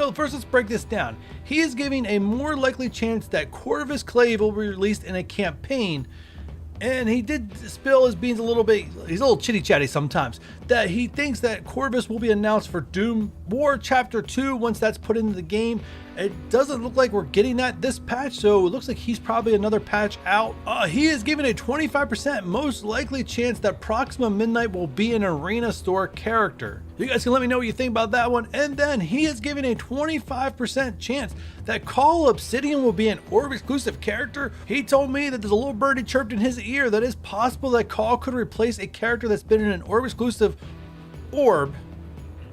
So first let's break this down. He is giving a more likely chance that Corvus Clave will be released in a campaign, and he did spill his beans a little bit, he's a little chitty chatty sometimes, that he thinks that Corvus will be announced for Doom War Chapter 2 once that's put into the game. It doesn't look like we're getting that this patch, so it looks like he's probably another patch out. He is given a 25% most likely chance that Proxima Midnight will be an Arena Store character. You guys can let me know what you think about that one. And then he is giving a 25% chance that Call Obsidian will be an Orb exclusive character. He told me that there's a little birdie chirped in his ear that it's possible that Call could replace a character that's been in an Orb exclusive orb.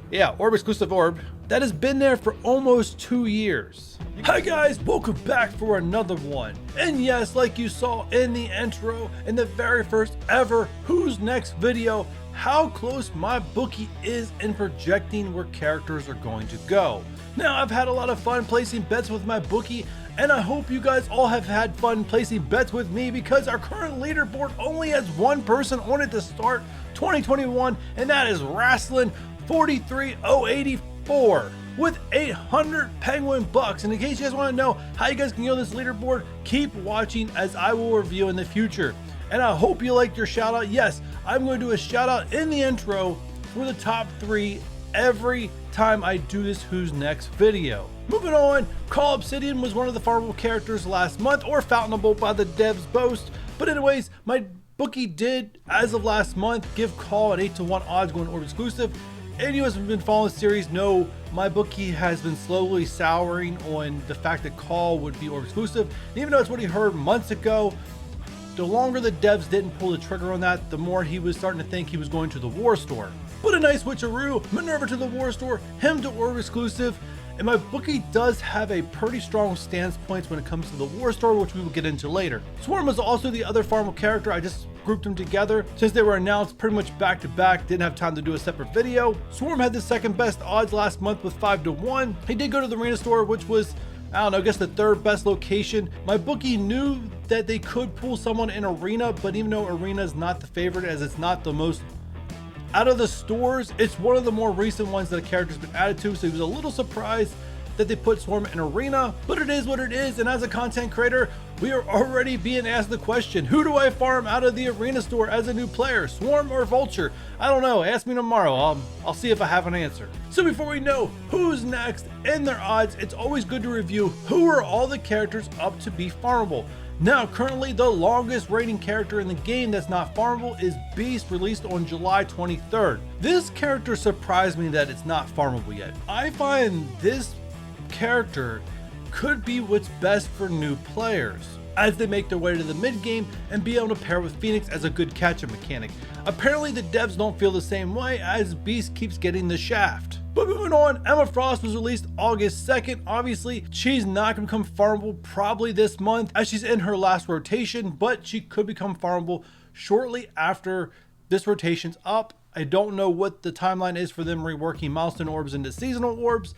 Yeah, Orb exclusive orb that has been there for almost 2 years. Hi guys, welcome back for another one. And yes, like you saw in the intro, in the very first ever Who's Next video, how close my bookie is in projecting where characters are going to go. Now, I've had a lot of fun placing bets with my bookie, and I hope you guys all have had fun placing bets with me, because our current leaderboard only has one person on it to start 2021, and that is Wrestling 43084 with 800 penguin bucks. And in case you guys want to know how you guys can get on this leaderboard, keep watching as I will review in the future. And I hope you liked your shout out. Yes, I'm going to do a shout out in the intro for the top 3 every time I do this Who's Next video. Moving on, Call Obsidian was one of the farmable characters last month, or fountainable by the devs boast. But anyways, my bookie did, as of last month, give Call an 8-to-1 odds going Orb exclusive. And you guys have been following the series know my bookie has been slowly souring on the fact that Call would be Orb exclusive. And even though it's what he heard months ago, the longer the devs didn't pull the trigger on that, the more he was starting to think he was going to the War Store. But a nice switcheroo, Minerva to the War Store, him to Orb exclusive, and my bookie does have a pretty strong stance points when it comes to the War Store, which we will get into later. Swarm was also the other farmable character. I just grouped them together since they were announced pretty much back to back, didn't have time to do a separate video. Swarm had the second best odds last month with 5-to-1. He did go to the Arena Store, which was, I don't know, I guess the third best location. My bookie knew that they could pull someone in Arena, but even though Arena is not the favorite, as it's not the most out of the stores, it's one of the more recent ones that a character's been added to, so he was a little surprised that they put Swarm in Arena, but it is what it is. And as a content creator, we are already being asked the question, who do I farm out of the Arena Store as a new player, Swarm or Vulture? I don't know, ask me tomorrow, I'll see if I have an answer. So before we know who's next and their odds, it's always good to review who are all the characters up to be farmable. Now, currently the longest rating character in the game that's not farmable is Beast, released on July 23rd. This character surprised me that it's not farmable yet. I find this character could be what's best for new players as they make their way to the mid game and be able to pair with Phoenix as a good catch-up mechanic. Apparently the devs don't feel the same way, as Beast keeps getting the shaft. But moving on, Emma Frost was released August 2nd. Obviously, she's not going to become farmable probably this month, as she's in her last rotation, but she could become farmable shortly after this rotation's up. I don't know what the timeline is for them reworking milestone orbs into seasonal orbs,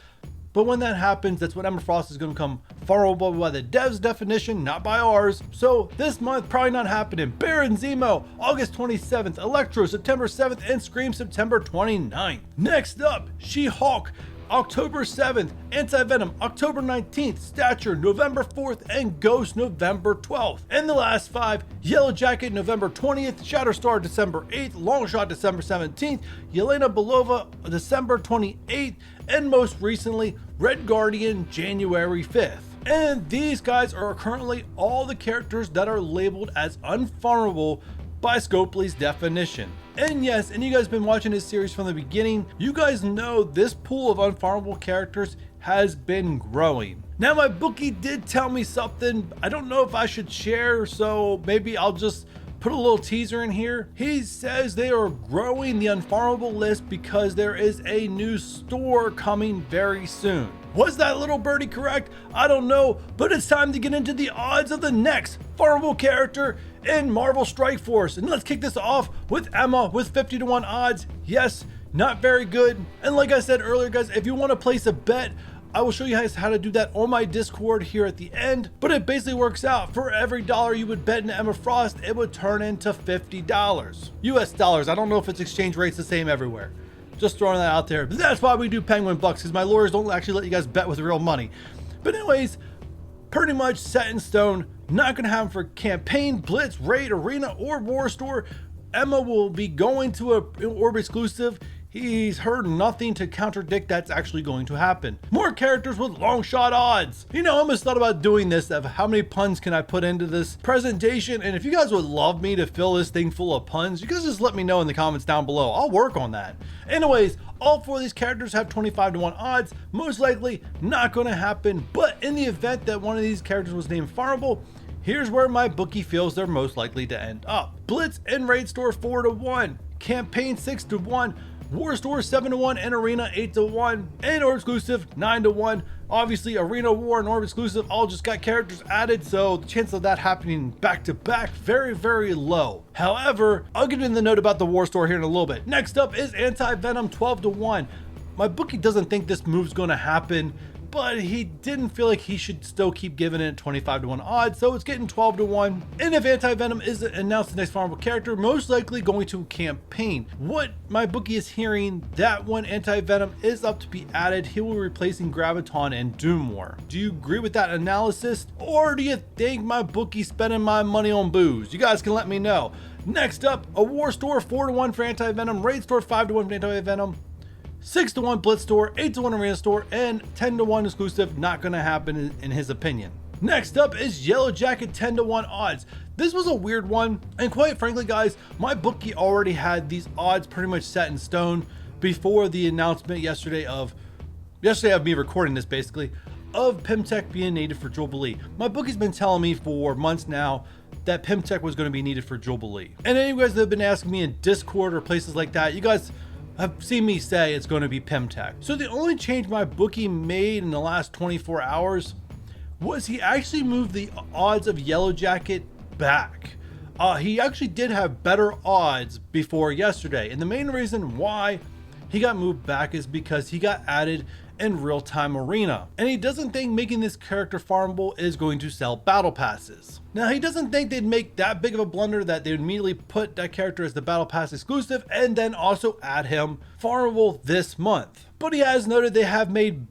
but when that happens, that's when Emma Frost is going to become farmable by the devs' definition, not by ours. So this month, probably not happening. Baron Zemo, August 27th, Electro, September 7th, and Scream, September 29th. Next up, She-Hulk, October 7th, Anti-Venom, October 19th, Stature, November 4th, and Ghost, November 12th. And the last 5, Yellow Jacket, November 20th, Shatterstar, December 8th, Longshot, December 17th, Yelena Belova, December 28th, and most recently, Red Guardian, January 5th. And these guys are currently all the characters that are labeled as unfarmable by Scopely's definition. And yes, and you guys have been watching this series from the beginning, you guys know this pool of unfarmable characters has been growing. Now my bookie did tell me something I don't know if I should share, so maybe I'll just put a little teaser in here. He says they are growing the unfarmable list because there is a new store coming very soon. Was that little birdie correct? I don't know, but it's time to get into the odds of the next farmable character in Marvel Strike Force. And let's kick this off with Emma with 50-to-1 odds. Yes, not very good. And like I said earlier, guys, if you want to place a bet, I will show you guys how to do that on my Discord here at the end. But it basically works out. For every dollar you would bet into Emma Frost, it would turn into $50. US dollars. I don't know if its exchange rate's the same everywhere. Just throwing that out there. But that's why we do Penguin Bucks, because my lawyers don't actually let you guys bet with real money. But anyways, pretty much set in stone. Not going to happen for campaign, blitz, raid, arena, or war store. Emma will be going to an Orb exclusive. He's heard nothing to contradict that's actually going to happen. More characters with long shot odds. You know, I almost thought about doing this, of how many puns can I put into this presentation. And if you guys would love me to fill this thing full of puns, you guys just let me know in the comments down below. I'll work on that. Anyways, all 4 of these characters have 25-to-1 odds. Most likely not going to happen. But in the event that one of these characters was named Farmable, here's where my bookie feels they're most likely to end up. Blitz and Raid Store 4-to-1. Campaign 6-to-1. War Store 7-to-1 and Arena 8-to-1 and Orb Exclusive 9-to-1. Obviously Arena, War, and Orb Exclusive all just got characters added, so the chance of that happening back to back very low. However, I'll get into the note about the War Store here in a little bit. Next up is Anti-Venom 12-to-1. My bookie doesn't think this move's going to happen, but he didn't feel like he should still keep giving it 25-to-1 odds, so it's getting 12-to-1. And if Anti-Venom is announced the next farmable character, most likely going to campaign. What my bookie is hearing, that when Anti-Venom is up to be added, he will be replacing Graviton and Doom War. Do you agree with that analysis? Or do you think my bookie's spending my money on booze? You guys can let me know. Next up, a War Store 4-to-1 for Anti-Venom, Raid Store 5-to-1 for Anti-Venom, 6-to-1 Blitz Store, 8-to-1 Arena Store, and 10-to-1 exclusive. Not going to happen in his opinion. Next up is Yellow Jacket 10-to-1 odds. This was a weird one, and quite frankly guys, my bookie already had these odds pretty much set in stone before the announcement yesterday of me recording this, basically, of Pimtech being needed for Jubilee. My bookie's been telling me for months now that Pimtech was going to be needed for Jubilee. And any of you guys that have been asking me in Discord or places like that, you guys have seen me say it's going to be Pimtech. So the only change my bookie made in the last 24 hours was he actually moved the odds of Yellow Jacket back. He actually did have better odds before yesterday, and the main reason why he got moved back is because he got added in real-time arena, and he doesn't think making this character farmable is going to sell battle passes. Now, he doesn't think they'd make that big of a blunder that they would immediately put that character as the battle pass exclusive and then also add him farmable this month. But he has noted they have made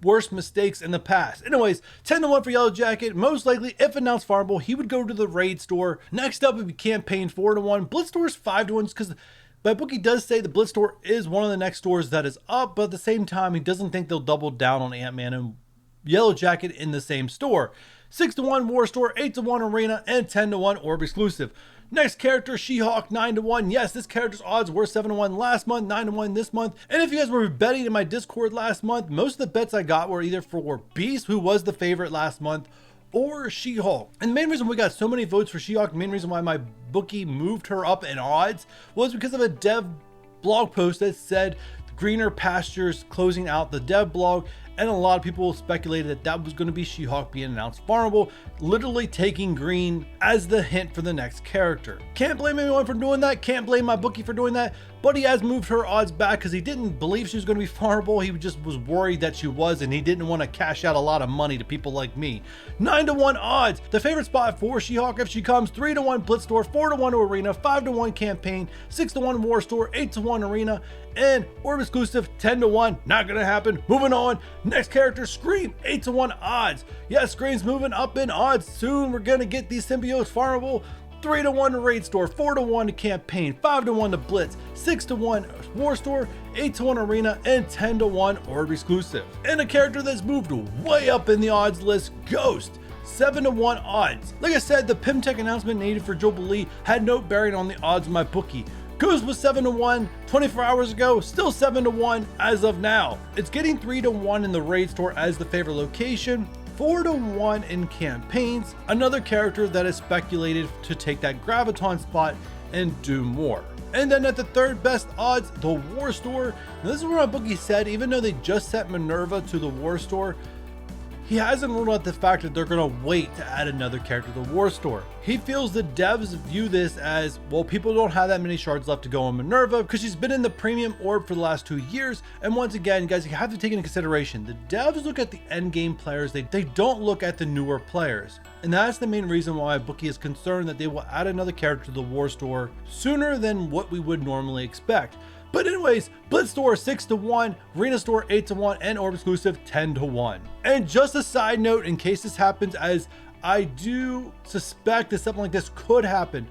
worse mistakes in the past. Anyways, 10-to-1 for Yellow Jacket. Most likely, if announced farmable, he would go to the Raid Store. Next up would be Campaign 4-to-1. Blitz Store is 5-to-1 because my bookie does say the Blitz Store is one of the next stores that is up, but at the same time, he doesn't think they'll double down on Ant-Man and Yellow Jacket in the same store. 6-to-1 War Store, 8-to-1 Arena, and 10-to-1 Orb exclusive. Next character, SheHulk, 9-to-1. Yes, this character's odds were 7-to-1 last month, 9-to-1 this month. And if you guys were betting in my Discord last month, most of the bets I got were either for Beast, who was the favorite last month, or SheHulk. And the main reason we got so many votes for SheHulk, the main reason why my bookie moved her up in odds, was because of a dev blog post that said greener pastures closing out the dev blog, and a lot of people speculated that that was going to be SheHulk being announced farmable, literally taking green as the hint for the next character. Can't blame anyone for doing that, can't blame my bookie for doing that, but he has moved her odds back because he didn't believe she was going to be farmable. He just was worried that she was, and he didn't want to cash out a lot of money to people like me. 9-to-1 odds. The favorite spot for SheHulk if she comes: 3-to-1 Blitz Store, 4-to-1 Arena, 5-to-1 Campaign, 6-to-1 War Store, 8-to-1 Arena, and Orb exclusive 10-to-1. Not gonna happen. Moving on. Next character, Scream, 8-to-1 odds. Yes, Scream's moving up in odds. Soon we're gonna get these Symbiotes farmable. 3-to-1 to Raid Store, 4-to-1 to Campaign, 5-to-1 to Blitz, 6-to-1 War Store, 8-to-1 Arena, and 10-to-1 Orb exclusive. And a character that's moved way up in the odds list, Ghost. 7-to-1 odds. Like I said, the Pimtech announcement needed for Jubilee had no bearing on the odds of my bookie. Ghost was 7-to-1 24 hours ago, still 7-to-1 as of now. It's getting 3-to-1 in the Raid Store as the favorite location, 4-to-1 in Campaigns, another character that is speculated to take that Graviton spot and do more. And then at the third best odds, the War Store. Now this is where my bookie said, even though they just set Minerva to the War Store, he hasn't ruled out the fact that they're going to wait to add another character to the War Store. He feels the devs view this as, well, people don't have that many shards left to go on Minerva because she's been in the premium orb for the last 2 years. And once again, guys, you have to take into consideration, the devs look at the end game players, they don't look at the newer players. And that's the main reason why Bookie is concerned that they will add another character to the War Store sooner than what we would normally expect. But anyways, Blitz Store 6-1, Arena Store 8-1, and Orb Exclusive 10-1. And just a side note, in case this happens, as I do suspect that something like this could happen,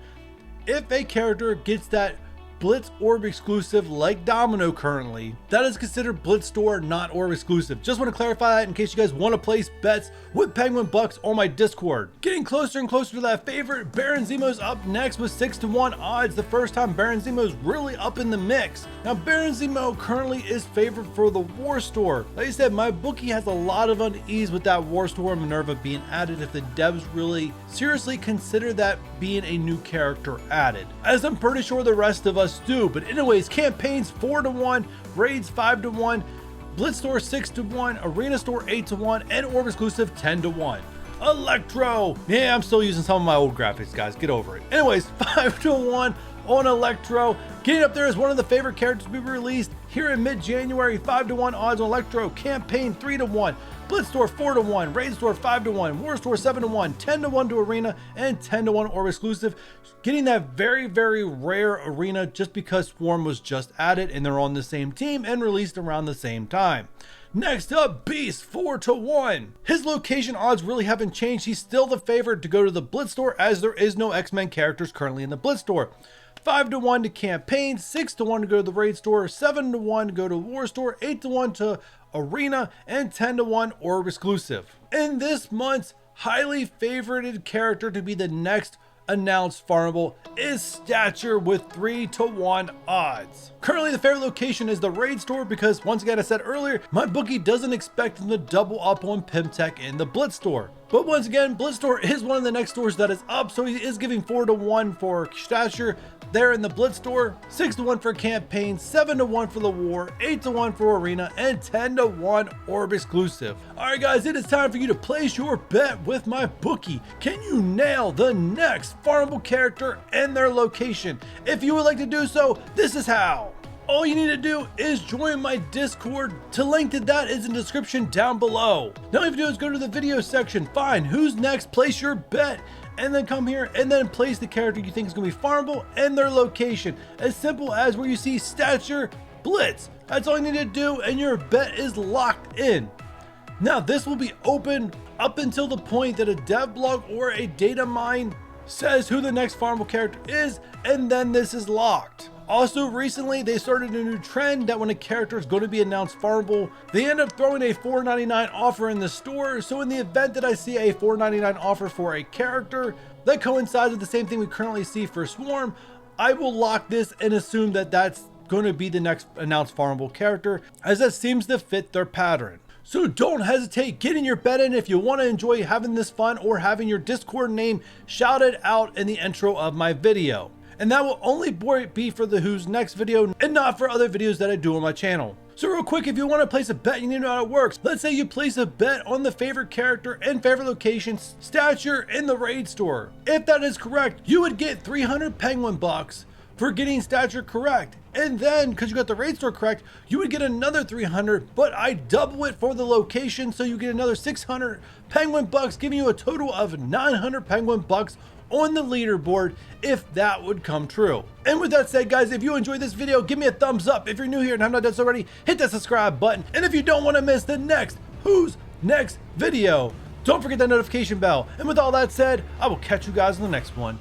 if a character gets that Blitz Orb Exclusive like Domino currently, that is considered Blitz Store, not Orb Exclusive. Just want to clarify that in case you guys want to place bets with Penguin Bucks on my Discord. Getting closer and closer to that favorite, Baron Zemo's up next with 6-1 odds. The first time Baron Zemo's really up in the mix. Now Baron Zemo currently is favored for the War Store. Like I said, my bookie has a lot of unease with that War Store Minerva being added if the devs really seriously consider that being a new character added, as I'm pretty sure the rest of us do. But anyways, campaigns 4-1, raids 5-1, Blitz Store 6-1, Arena Store 8-1, and Orb Exclusive 10-1. Electro, yeah, I'm still using some of my old graphics, guys, get over it. Anyways, 5-1 on Electro, getting up there as one of the favorite characters to be released here in mid-January. 5-1 odds on Electro, campaign 3-1, Blitz Store 4-1, Raid Store 5-1, War Store 7-1, 10-1 to Arena, and 10-1 Orb Exclusive. Getting that very, very rare Arena just because Swarm was just added and they're on the same team and released around the same time. Next up, Beast 4-1. His location odds really haven't changed. He's still the favorite to go to the Blitz Store as there is no X-Men characters currently in the Blitz Store. 5-1 to campaign, 6-1 to go to the Raid Store, 7-1 to go to War Store, 8-1 to Arena, and 10-1 Orb Exclusive. In this month's highly favorited character to be the next announced Farmable is Stature with 3-1 odds. Currently the favorite location is the Raid Store because, once again, I said earlier, my bookie doesn't expect them to double up on Pimtech in the Blitz Store. But once again, Blitz Store is one of the next stores that is up, so he is giving 4-1 for Stature there in the Blitz Store, 6-1 for campaign, 7-1 for the War, 8-1 for Arena, and 10-1 Orb Exclusive. Alright guys, it is time for you to place your bet with my bookie. Can you nail the next farmable character and their location? If you would like to do so, this is how. All you need to do is join my Discord. The link to that is in the description down below. Now all you have to do is go to the video section, find who's next, place your bet, and then come here and then place the character you think is going to be farmable and their location. As simple as where you see Stature, Blitz. That's all you need to do and your bet is locked in. Now this will be open up until the point that a dev blog or a data mine says who the next farmable character is, and then this is locked. Also, recently they started a new trend that when a character is going to be announced farmable, they end up throwing a $4.99 offer in the store. So in the event that I see a $4.99 offer for a character that coincides with the same thing we currently see for Swarm, I will lock this and assume that that's going to be the next announced farmable character, as that seems to fit their pattern. So don't hesitate, get in your bet in if you want to enjoy having this fun or having your Discord name shouted out in the intro of my video. And that will only be for the Who's Next video and not for other videos that I do on my channel. So real quick, if you want to place a bet, you need to know how it works. Let's say you place a bet on the favorite character and favorite location, Stature in the Raid Store. If that is correct, you would get 300 Penguin Bucks for getting Stature correct. And then, because you got the Raid Store correct, you would get another 300, but I double it for the location, so you get another 600 Penguin Bucks, giving you a total of 900 Penguin Bucks on the leaderboard if that would come true. And with that said, guys, if you enjoyed this video, give me a thumbs up. If you're new here and have not done so already, hit that subscribe button. And if you don't want to miss the next Who's Next video, don't forget that notification bell. And with all that said, I will catch you guys in the next one.